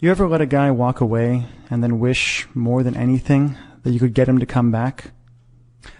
You ever let a guy walk away and then wish more than anything that you could get him to come back?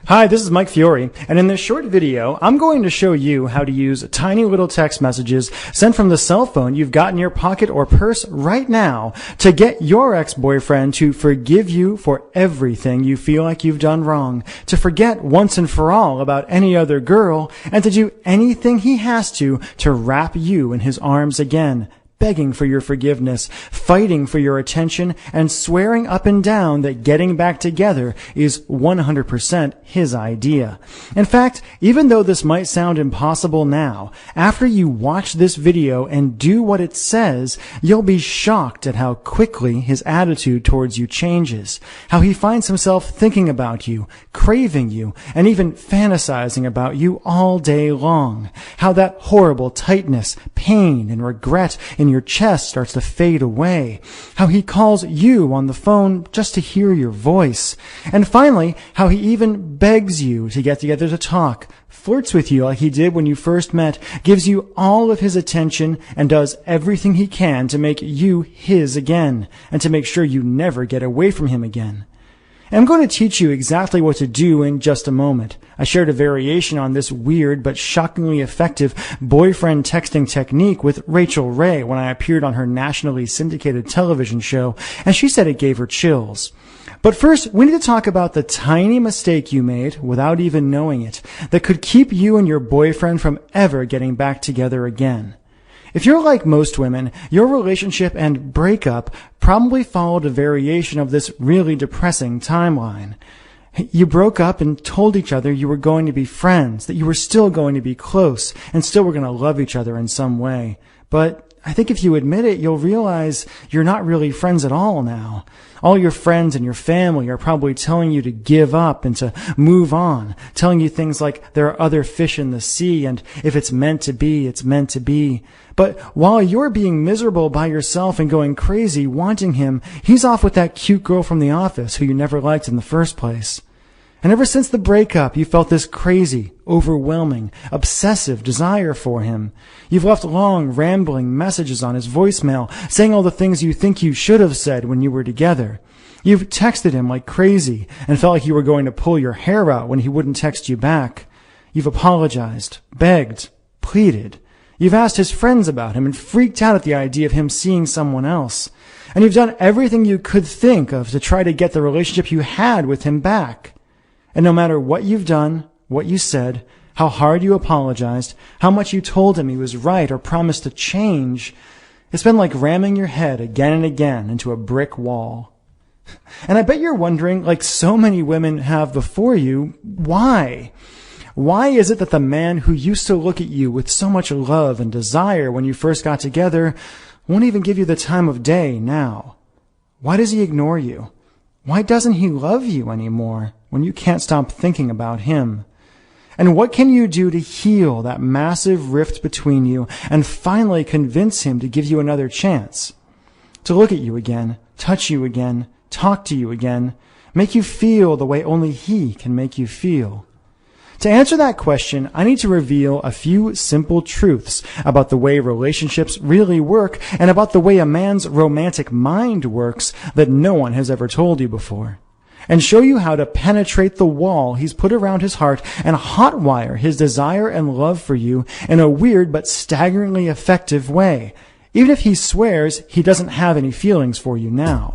Hi, this is Mike Fiore, and in this short video, I'm going to show you how to use tiny little text messages sent from the cell phone you've got in your pocket or purse right now to get your ex-boyfriend to forgive you for everything you feel like you've done wrong, to forget once and for all about any other girl, and to do anything he has to wrap you in his arms again, begging for your forgiveness, fighting for your attention, and swearing up and down that getting back together is 100% his idea. In fact, even though this might sound impossible now, after you watch this video and do what it says, you'll be shocked at how quickly his attitude towards you changes, how he finds himself thinking about you, craving you, and even fantasizing about you all day long, how that horrible tightness, pain, and regret in your chest starts to fade away, how he calls you on the phone just to hear your voice, and finally, how he even begs you to get together to talk, flirts with you like he did when you first met, gives you all of his attention, and does everything he can to make you his again, and to make sure you never get away from him again. I'm going to teach you exactly what to do in just a moment. I shared a variation on this weird but shockingly effective boyfriend texting technique with Rachel Ray when I appeared on her nationally syndicated television show, and she said it gave her chills. But first, we need to talk about the tiny mistake you made without even knowing it that could keep you and your boyfriend from ever getting back together again. If you're like most women, your relationship and breakup probably followed a variation of this really depressing timeline. You broke up and told each other you were going to be friends, that you were still going to be close, and still were going to love each other in some way. But I think if you admit it, you'll realize you're not really friends at all now. All your friends and your family are probably telling you to give up and to move on, telling you things like there are other fish in the sea and if it's meant to be, it's meant to be. But while you're being miserable by yourself and going crazy wanting him, he's off with that cute girl from the office who you never liked in the first place. And ever since the breakup, you felt this crazy, overwhelming, obsessive desire for him. You've left long, rambling messages on his voicemail, saying all the things you think you should have said when you were together. You've texted him like crazy and felt like you were going to pull your hair out when he wouldn't text you back. You've apologized, begged, pleaded. You've asked his friends about him and freaked out at the idea of him seeing someone else. And you've done everything you could think of to try to get the relationship you had with him back. And no matter what you've done, what you said, how hard you apologized, how much you told him he was right or promised to change, it's been like ramming your head again and again into a brick wall. And I bet you're wondering, like so many women have before you, why? Why is it that the man who used to look at you with so much love and desire when you first got together won't even give you the time of day now? Why does he ignore you? Why doesn't he love you anymore when you can't stop thinking about him? And what can you do to heal that massive rift between you and finally convince him to give you another chance? To look at you again, touch you again, talk to you again, make you feel the way only he can make you feel? To answer that question, I need to reveal a few simple truths about the way relationships really work and about the way a man's romantic mind works that no one has ever told you before, and show you how to penetrate the wall he's put around his heart and hotwire his desire and love for you in a weird but staggeringly effective way, even if he swears he doesn't have any feelings for you now.